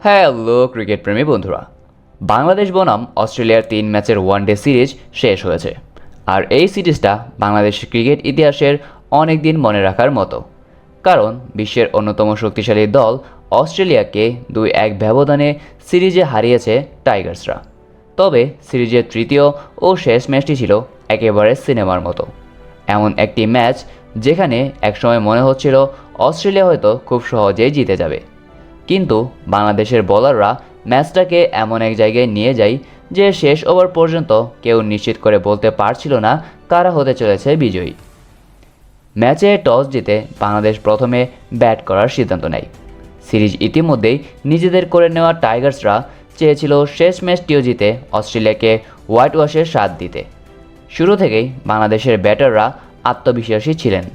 Hello cricket প্রেমী বন্ধুরা, বাংলাদেশ বনাম অস্ট্রেলিয়ার 3 ম্যাচের ওয়ানডে সিরিজ শেষ হয়েছে। আর এই সিরিজটা বাংলাদেশের ক্রিকেট ইতিহাসের অনেক দিন মনে রাখার মতো, কারণ বিশ্বের অন্যতম শক্তিশালী দল অস্ট্রেলিয়াকে 2-1 ব্যবধানে সিরিজে হারিয়েছে টাইগার্সরা। তবে সিরিজের তৃতীয় ও শেষ ম্যাচটি ছিল একেবারে সিনেমার মতো। এমন একটি ম্যাচ যেখানে একসময় মনে হচ্ছিল অস্ট্রেলিয়া হয়তো খুব সহজেই জিতে যাবে, কিন্তু বাংলাদেশের বোলাররা ম্যাচটাকে এমন এক জায়গায় নিয়ে যায় যে শেষ ওভার পর্যন্ত কেউ নিশ্চিত করে বলতে পারছিল না কারা হতে চলেছে বিজয়ী। ম্যাচে টস জিতে বাংলাদেশ প্রথমে ব্যাট করার সিদ্ধান্ত নেয়। সিরিজ ইতিমধ্যেই নিজেদের করে নেওয়া টাইগার্সরা চেয়েছিল শেষ ম্যাচটিও জিতে অস্ট্রেলিয়াকে হোয়াইট ওয়াশের স্বাদ দিতে। শুরু থেকেই বাংলাদেশের ব্যাটাররা আত্মবিশ্বাসী ছিলেন।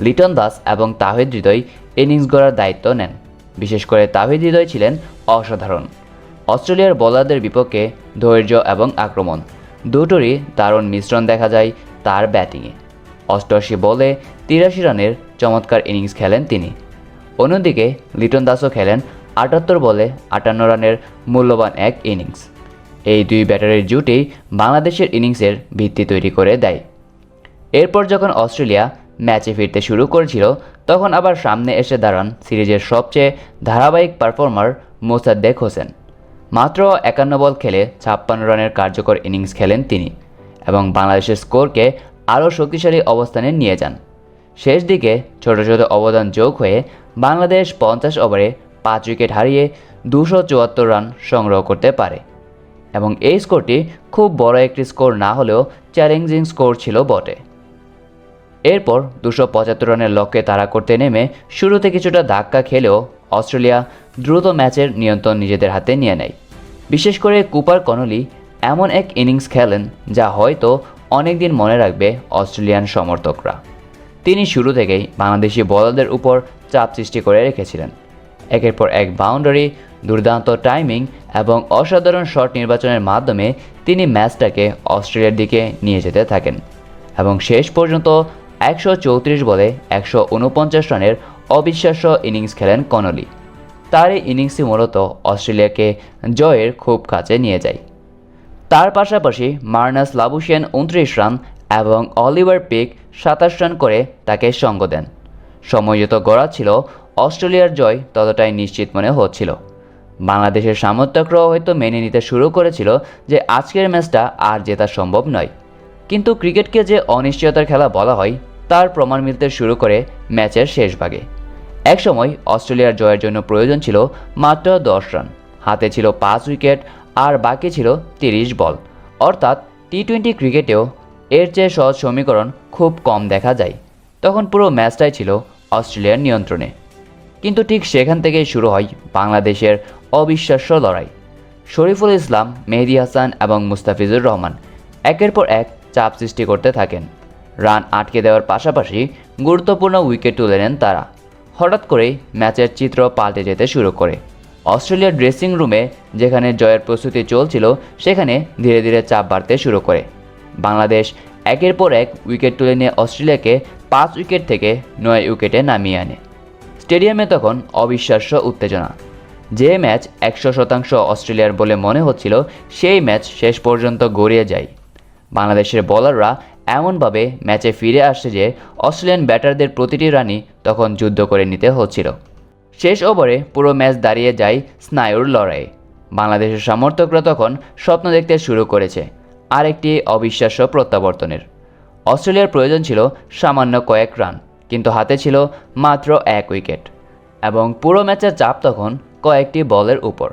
লিটন দাস এবং তাহিদ হৃদয় ইনিংস গড়ার দায়িত্ব নেন। বিশেষ করে তাহিদ হৃদয় ছিলেন অসাধারণ। অস্ট্রেলিয়ার বোলারদের বিপক্ষে ধৈর্য এবং আক্রমণ দুটোরই দারুণ মিশ্রণ দেখা যায় তার ব্যাটিংয়ে। 88 বলে 83 রানের চমৎকার ইনিংস খেলেন তিনি। অন্যদিকে লিটন দাসও খেলেন 78 বলে 58 রানের মূল্যবান এক ইনিংস। এই দুই ব্যাটারের জুটি বাংলাদেশের ইনিংসের ভিত্তি তৈরি করে দেয়। এরপর যখন অস্ট্রেলিয়া ম্যাচে ফিরতে শুরু করেছিল, তখন আবার সামনে এসে দাঁড়ান সিরিজের সবচেয়ে ধারাবাহিক পারফর্মার মোসাদ্দেক হোসেন। মাত্র 51 বল খেলে 56 রানের কার্যকর ইনিংস খেলেন তিনি এবং বাংলাদেশের স্কোরকে আরও শক্তিশালী অবস্থানে নিয়ে যান। শেষ দিকে ছোট ছোট অবদান যোগ হয়ে বাংলাদেশ 50 ওভারে 5 উইকেট হারিয়ে 274 রান সংগ্রহ করতে পারে এবং এই স্কোরটি খুব বড় একটি স্কোর না হলেও চ্যালেঞ্জিং স্কোর ছিল বটে। এরপর 275 রানের লক্ষ্যে তাড়া করতে নেমে শুরুতে কিছুটা ধাক্কা খেলেও অস্ট্রেলিয়া দ্রুত ম্যাচের নিয়ন্ত্রণ নিজেদের হাতে নিয়ে নেয়। বিশেষ করে কুপার কনলি এমন এক ইনিংস খেলেন যা হয়তো অনেক দিন মনে রাখবে অস্ট্রেলিয়ান সমর্থকরা। তিনি শুরু থেকেই বাংলাদেশি বোলারদের উপর চাপ সৃষ্টি করে রেখেছিলেন। একের পর এক বাউন্ডারি, দুর্দান্ত টাইমিং এবং অসাধারণ শট নির্বাচনের মাধ্যমে তিনি ম্যাচটাকে অস্ট্রেলিয়ার দিকে নিয়ে যেতে থাকেন এবং শেষ পর্যন্ত 134 বলে 149 রানের অবিশ্বাস্য ইনিংস খেলেন কনলি। তার এই ইনিংসই মূলত অস্ট্রেলিয়াকে জয়ের খুব কাছে নিয়ে যায়। তার পাশাপাশি মার্নাস লাবুশেন 29 রান এবং অলিভার পিক 27 রান করে তাকে সঙ্গ দেন। সময় যত গড়াচ্ছিল অস্ট্রেলিয়ার জয় ততটাই নিশ্চিত মনে হচ্ছিল। বাংলাদেশের সমর্থকরাও হয়তো মেনে নিতে শুরু করেছিল যে আজকের ম্যাচটা আর জেতা সম্ভব নয়, কিন্তু ক্রিকেটকে যে অনিশ্চয়তার খেলা বলা হয় তার প্রমাণ মিলতে শুরু করে ম্যাচের শেষ ভাগে। একসময় অস্ট্রেলিয়ার জয়ের জন্য প্রয়োজন ছিল মাত্র 10 রান, হাতে ছিল 5 উইকেট আর বাকি ছিল 30 বল। অর্থাৎ টি-20 ক্রিকেটেও এর চেয়ে সহজ সমীকরণ খুব কম দেখা যায়। তখন পুরো ম্যাচটাই ছিল অস্ট্রেলিয়ার নিয়ন্ত্রণে। কিন্তু ঠিক সেখান থেকেই শুরু হয় বাংলাদেশের অবিশ্বাস্য লড়াই। শরীফুল ইসলাম, মেহেদী হাসান এবং মুস্তাফিজুর রহমান একের পর এক চাপ সৃষ্টি করতে থাকেন। রান আটকে দেওয়ার পাশাপাশি গুরুত্বপূর্ণ উইকেট তুলে নেন তারা। হঠাৎ করেই ম্যাচের চিত্র পাল্টে যেতে শুরু করে। অস্ট্রেলিয়ার ড্রেসিং রুমে যেখানে জয়ের প্রস্তুতি চলছিল, সেখানে ধীরে ধীরে চাপ বাড়তে শুরু করে। বাংলাদেশ একের পর এক উইকেট তুলে নিয়ে অস্ট্রেলিয়াকে 5 উইকেট থেকে 9 উইকেটে নামিয়ে আনে। স্টেডিয়ামে তখন অবিশ্বাস্য উত্তেজনা। যে ম্যাচ 100% অস্ট্রেলিয়ার বলে মনে হচ্ছিল, সেই ম্যাচ শেষ পর্যন্ত গড়িয়ে যায়। বাংলাদেশের বোলাররা এমনভাবে ম্যাচে ফিরে আসছে যে অস্ট্রেলিয়ান ব্যাটারদের প্রতিটি রানই তখন যুদ্ধ করে নিতে হচ্ছিল। শেষ ওভারে পুরো ম্যাচ দাঁড়িয়ে যায় স্নায়ুর লড়াইয়ে। বাংলাদেশের সমর্থকরা তখন স্বপ্ন দেখতে শুরু করেছে আরেকটি অবিশ্বাস্য প্রত্যাবর্তনের। অস্ট্রেলিয়ার প্রয়োজন ছিল সামান্য কয়েক রান, কিন্তু হাতে ছিল মাত্র 1 উইকেট এবং পুরো ম্যাচের চাপ তখন কয়েকটি বলের উপর।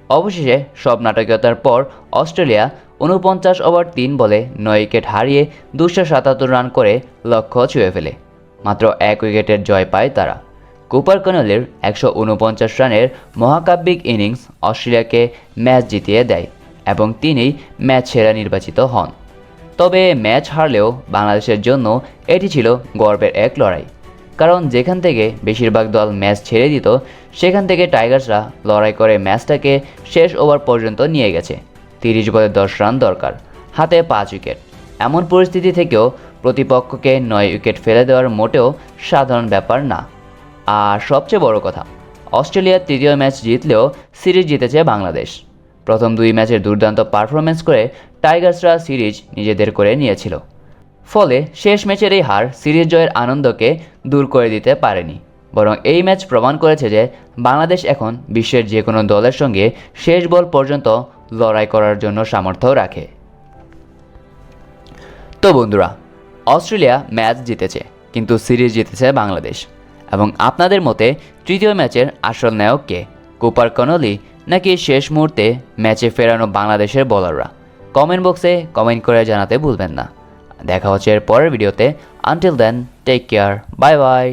অবশেষে সব নাটকীয়তার পর অস্ট্রেলিয়া 49 ওভার 3 বলে 9 উইকেট হারিয়ে 277 রান করে লক্ষ্য ছুঁয়ে ফেলে। মাত্র 1 উইকেটের জয় পায় তারা। কুপার কনলির 149 রানের মহাকাব্যিক ইনিংস অস্ট্রেলিয়াকে ম্যাচ জিতিয়ে দেয় এবং তিনিই ম্যাচ সেরা নির্বাচিত হন। তবে ম্যাচ হারলেও বাংলাদেশের জন্য এটি ছিল গর্বের এক লড়াই, কারণ যেখান থেকে বেশিরভাগ দল ম্যাচ ছেড়ে দিত, সেখান থেকে টাইগার্সরা লড়াই করে ম্যাচটাকে শেষ ওভার পর্যন্ত নিয়ে গেছে। 30 বলে 10 রান দরকার, হাতে 5 উইকেট। এমন পরিস্থিতি থেকেও প্রতিপক্ষকে 9 উইকেট ফেলে দেওয়ার মোটেও সাধারণ ব্যাপার না। আর সবচেয়ে বড় কথা, অস্ট্রেলিয়ার তৃতীয় ম্যাচ জিতলেও সিরিজ জিতেছে বাংলাদেশ। প্রথম 2 ম্যাচের দুর্দান্ত পারফরম্যান্স করে টাইগার্সরা সিরিজ নিজেদের করে নিয়েছিল। ফলে শেষ ম্যাচের এই হার সিরিজ জয়ের আনন্দকে দূর করে দিতে পারেনি, বরং এই ম্যাচ প্রমাণ করেছে যে বাংলাদেশ এখন বিশ্বের যে কোনো দলের সঙ্গে শেষ বল পর্যন্ত লড়াই করার জন্য সামর্থ্য রাখে। তো বন্ধুরা, অস্ট্রেলিয়া ম্যাচ জিতেছে কিন্তু সিরিজ জিতেছে বাংলাদেশ। এবং আপনাদের মতে তৃতীয় ম্যাচের আসল নায়ক কে? কুপার কনলি নাকি শেষ মুহূর্তে ম্যাচে ফেরানো বাংলাদেশের বোলাররা? কমেন্ট বক্সে কমেন্ট করে জানাতে ভুলবেন না। দেখা হচ্ছে এর পরের ভিডিওতে। Until then, take care, bye by.